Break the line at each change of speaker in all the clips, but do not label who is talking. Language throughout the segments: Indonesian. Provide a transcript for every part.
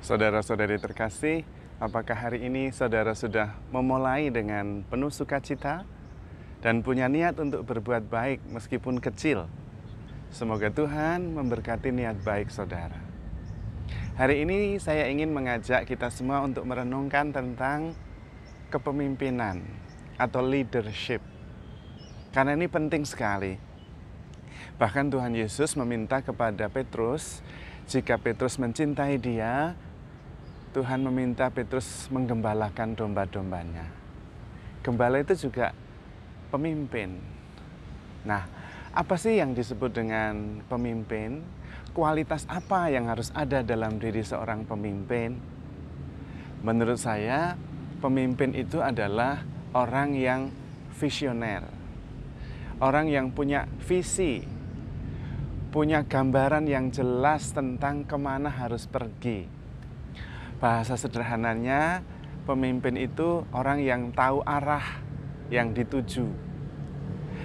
Saudara-saudari terkasih, apakah hari ini saudara sudah memulai dengan penuh sukacita dan punya niat untuk berbuat baik meskipun kecil? Semoga Tuhan memberkati niat baik saudara. Hari ini saya ingin mengajak kita semua untuk merenungkan tentang kepemimpinan atau leadership. Karena ini penting sekali. Bahkan Tuhan Yesus meminta kepada Petrus, jika Petrus mencintai Dia, Tuhan meminta Petrus menggembalakan domba-dombanya. Gembala itu juga pemimpin. Nah, apa sih yang disebut dengan pemimpin? Kualitas apa yang harus ada dalam diri seorang pemimpin? Menurut saya, pemimpin itu adalah orang yang visioner. Orang yang punya visi, punya gambaran yang jelas tentang kemana harus pergi. Bahasa sederhananya, pemimpin itu orang yang tahu arah yang dituju.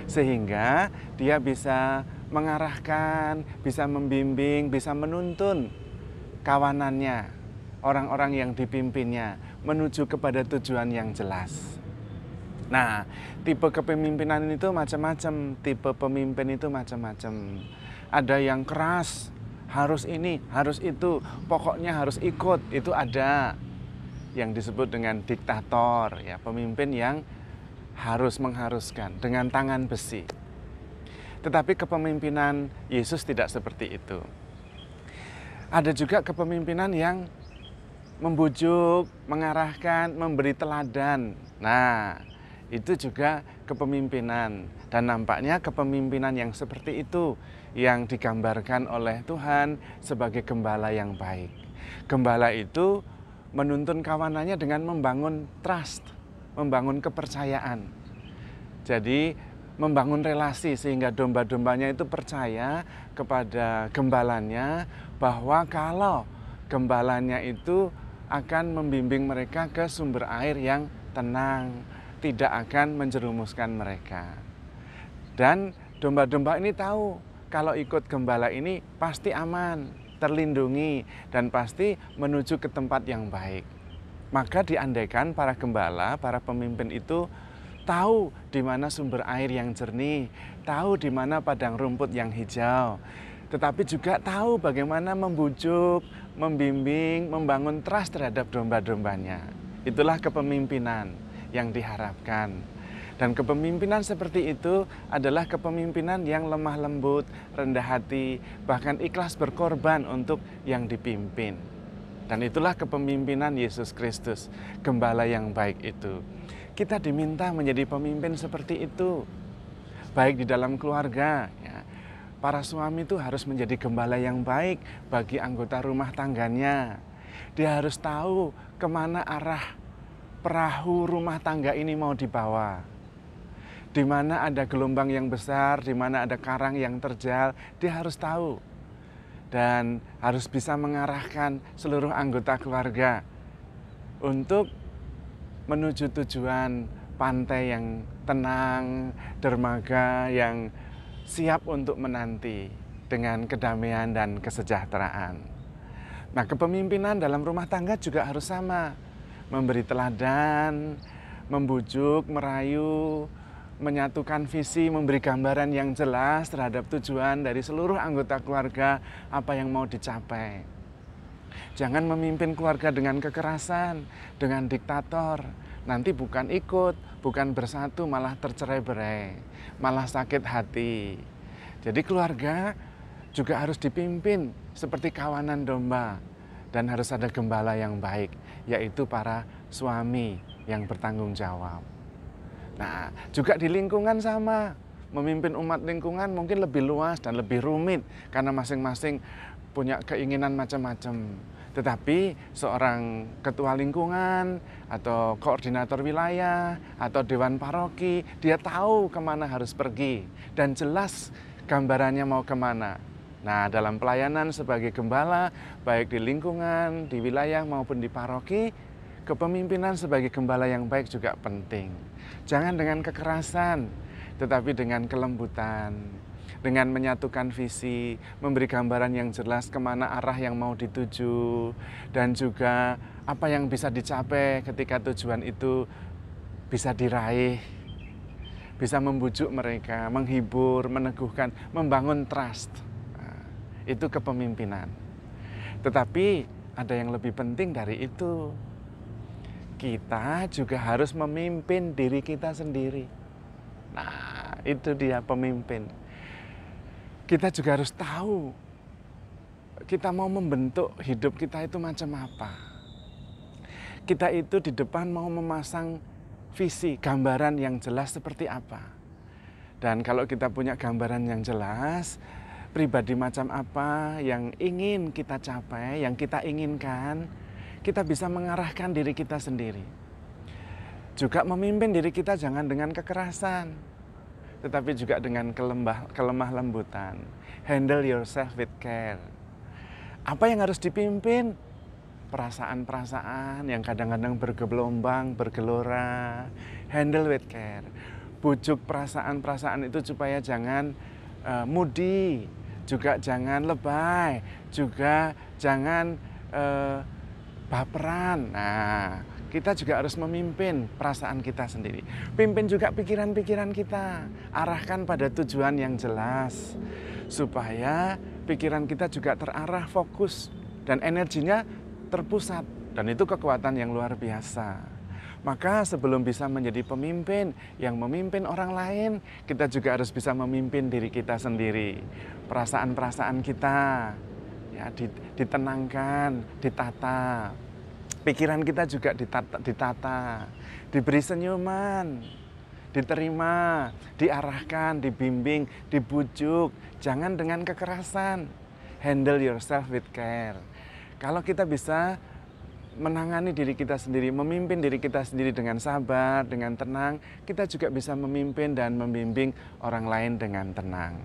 Sehingga dia bisa mengarahkan, bisa membimbing, bisa menuntun kawanannya, orang-orang yang dipimpinnya, menuju kepada tujuan yang jelas. Nah, tipe kepemimpinan itu macam-macam, tipe pemimpin itu macam-macam. Ada yang keras, harus ini, harus itu, pokoknya harus ikut, itu ada. Yang disebut dengan diktator, ya, pemimpin yang mengharuskan dengan tangan besi. Tetapi kepemimpinan Yesus tidak seperti itu. Ada juga kepemimpinan yang membujuk, mengarahkan, memberi teladan. Nah, itu juga kepemimpinan. Dan nampaknya kepemimpinan yang seperti itu yang digambarkan oleh Tuhan sebagai gembala yang baik. Gembala itu menuntun kawanannya dengan membangun trust, membangun kepercayaan. Jadi membangun relasi sehingga domba-dombanya itu percaya kepada gembalanya bahwa kalau gembalanya itu akan membimbing mereka ke sumber air yang tenang, tidak akan menjerumuskan mereka. Dan domba-domba ini tahu kalau ikut gembala ini pasti aman, terlindungi, dan pasti menuju ke tempat yang baik. Maka diandaikan para gembala, para pemimpin itu tahu di mana sumber air yang jernih, tahu di mana padang rumput yang hijau, tetapi juga tahu bagaimana membujuk, membimbing, membangun trust terhadap domba-dombanya. Itulah kepemimpinan yang diharapkan. Dan kepemimpinan seperti itu adalah kepemimpinan yang lemah lembut, rendah hati, bahkan ikhlas berkorban untuk yang dipimpin. Dan itulah kepemimpinan Yesus Kristus, gembala yang baik itu. Kita diminta menjadi pemimpin seperti itu, baik di dalam keluarga. Ya. Para suami itu harus menjadi gembala yang baik bagi anggota rumah tangganya. Dia harus tahu kemana arah perahu rumah tangga ini mau dibawa. Di mana ada gelombang yang besar, di mana ada karang yang terjal, dia harus tahu. Dan harus bisa mengarahkan seluruh anggota keluarga untuk menuju tujuan pantai yang tenang, dermaga yang siap untuk menanti dengan kedamaian dan kesejahteraan. Nah, kepemimpinan dalam rumah tangga juga harus sama. Memberi teladan, membujuk, merayu, menyatukan visi, memberi gambaran yang jelas terhadap tujuan dari seluruh anggota keluarga apa yang mau dicapai. Jangan memimpin keluarga dengan kekerasan, dengan diktator. Nanti bukan ikut, bukan bersatu, malah tercerai-berai, malah sakit hati. Jadi keluarga juga harus dipimpin seperti kawanan domba. Dan harus ada gembala yang baik, yaitu para suami yang bertanggung jawab. Nah, juga di lingkungan sama. Memimpin umat lingkungan mungkin lebih luas dan lebih rumit karena masing-masing punya keinginan macam-macam. Tetapi seorang ketua lingkungan atau koordinator wilayah atau dewan paroki, dia tahu kemana harus pergi dan jelas gambarannya mau kemana. Nah, dalam pelayanan sebagai gembala, baik di lingkungan, di wilayah maupun di paroki, kepemimpinan sebagai gembala yang baik juga penting. Jangan dengan kekerasan, tetapi dengan kelembutan. dengan menyatukan visi, memberi gambaran yang jelas kemana arah yang mau dituju, dan juga apa yang bisa dicapai ketika tujuan itu bisa diraih, bisa membujuk mereka, menghibur, meneguhkan, membangun trust. Nah, itu kepemimpinan. Tetapi ada yang lebih penting dari itu. Kita juga harus memimpin diri kita sendiri. Nah, itu dia pemimpin. Kita juga harus tahu kita mau membentuk hidup kita itu macam apa. Kita itu di depan mau memasang visi, gambaran yang jelas seperti apa. Dan kalau kita punya gambaran yang jelas, pribadi macam apa yang ingin kita capai, yang kita inginkan, kita bisa mengarahkan diri kita sendiri. Juga memimpin diri kita jangan dengan kekerasan, tetapi juga dengan kelemah lembutan. Handle yourself with care. Apa yang harus dipimpin? Perasaan-perasaan yang kadang-kadang bergelombang, bergelora. Handle with care. Bujuk perasaan-perasaan itu supaya jangan moody, juga jangan lebay, juga jangan baperan. Nah, kita juga harus memimpin perasaan kita sendiri. Pimpin juga pikiran-pikiran kita. Arahkan pada tujuan yang jelas. Supaya pikiran kita juga terarah, fokus. Dan energinya terpusat. Dan itu kekuatan yang luar biasa. Maka sebelum bisa menjadi pemimpin yang memimpin orang lain, kita juga harus bisa memimpin diri kita sendiri. Perasaan-perasaan kita ya, ditenangkan, ditata. Pikiran kita juga ditata, diberi senyuman, diterima, diarahkan, dibimbing, dibujuk. Jangan dengan kekerasan. Handle yourself with care. Kalau kita bisa menangani diri kita sendiri, memimpin diri kita sendiri dengan sabar, dengan tenang, kita juga bisa memimpin dan membimbing orang lain dengan tenang.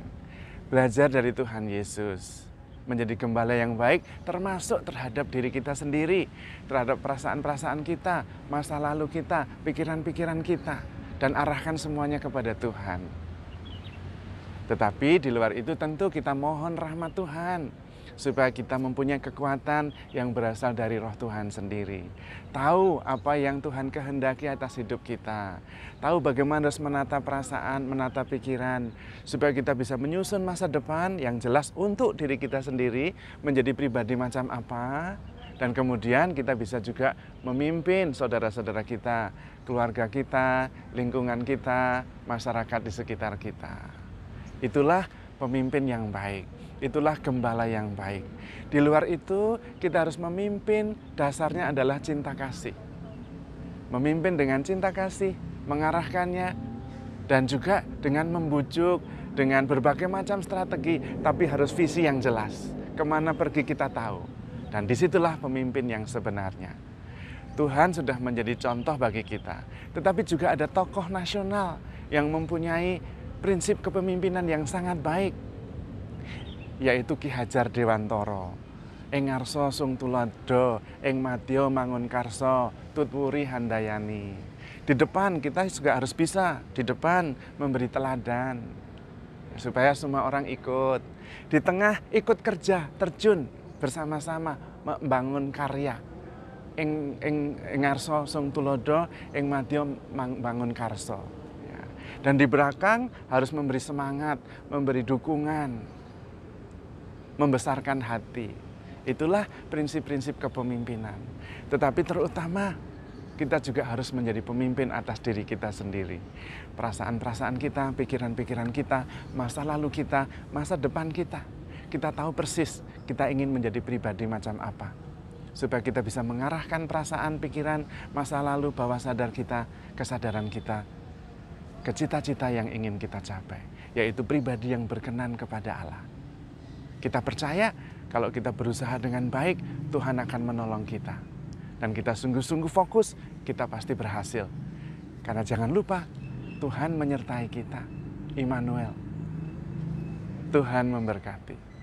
Belajar dari Tuhan Yesus. Menjadi gembala yang baik termasuk terhadap diri kita sendiri, terhadap perasaan-perasaan kita, masa lalu kita, pikiran-pikiran kita, dan arahkan semuanya kepada Tuhan. Tetapi di luar itu tentu kita mohon rahmat Tuhan, supaya kita mempunyai kekuatan yang berasal dari roh Tuhan sendiri. Tahu apa yang Tuhan kehendaki atas hidup kita. Tahu bagaimana harus menata perasaan, menata pikiran. Supaya kita bisa menyusun masa depan yang jelas untuk diri kita sendiri. Menjadi pribadi macam apa. Dan kemudian kita bisa juga memimpin saudara-saudara kita, keluarga kita, lingkungan kita, masyarakat di sekitar kita. Itulah pemimpin yang baik. Itulah gembala yang baik. Di luar itu kita harus memimpin, dasarnya adalah cinta kasih. Memimpin dengan cinta kasih, mengarahkannya, dan juga dengan membujuk, dengan berbagai macam strategi, tapi harus visi yang jelas. Kemana pergi kita tahu. Dan disitulah pemimpin yang sebenarnya. Tuhan sudah menjadi contoh bagi kita. Tetapi juga ada tokoh nasional yang mempunyai prinsip kepemimpinan yang sangat baik, yaitu Ki Hajar Dewantara. Ing ngarsa sung tuladha, ing madya mangun karsa, tutwuri handayani. Di depan kita juga harus bisa, di depan memberi teladan, supaya semua orang ikut. Di tengah ikut kerja, terjun bersama-sama membangun karya. Ing ngarsa sung tuladha, ing madya mangun karsa. Ya. Dan di belakang harus memberi semangat, memberi dukungan, membesarkan hati. Itulah prinsip-prinsip kepemimpinan. Tetapi terutama kita juga harus menjadi pemimpin atas diri kita sendiri. Perasaan-perasaan kita, pikiran-pikiran kita, masa lalu kita, masa depan kita. Kita tahu persis kita ingin menjadi pribadi macam apa. Supaya kita bisa mengarahkan perasaan, pikiran, masa lalu, bawah sadar kita, kesadaran kita, ke cita-cita yang ingin kita capai. Yaitu pribadi yang berkenan kepada Allah. Kita percaya kalau kita berusaha dengan baik, Tuhan akan menolong kita. Dan kita sungguh-sungguh fokus, kita pasti berhasil. Karena jangan lupa, Tuhan menyertai kita. Immanuel. Tuhan memberkati.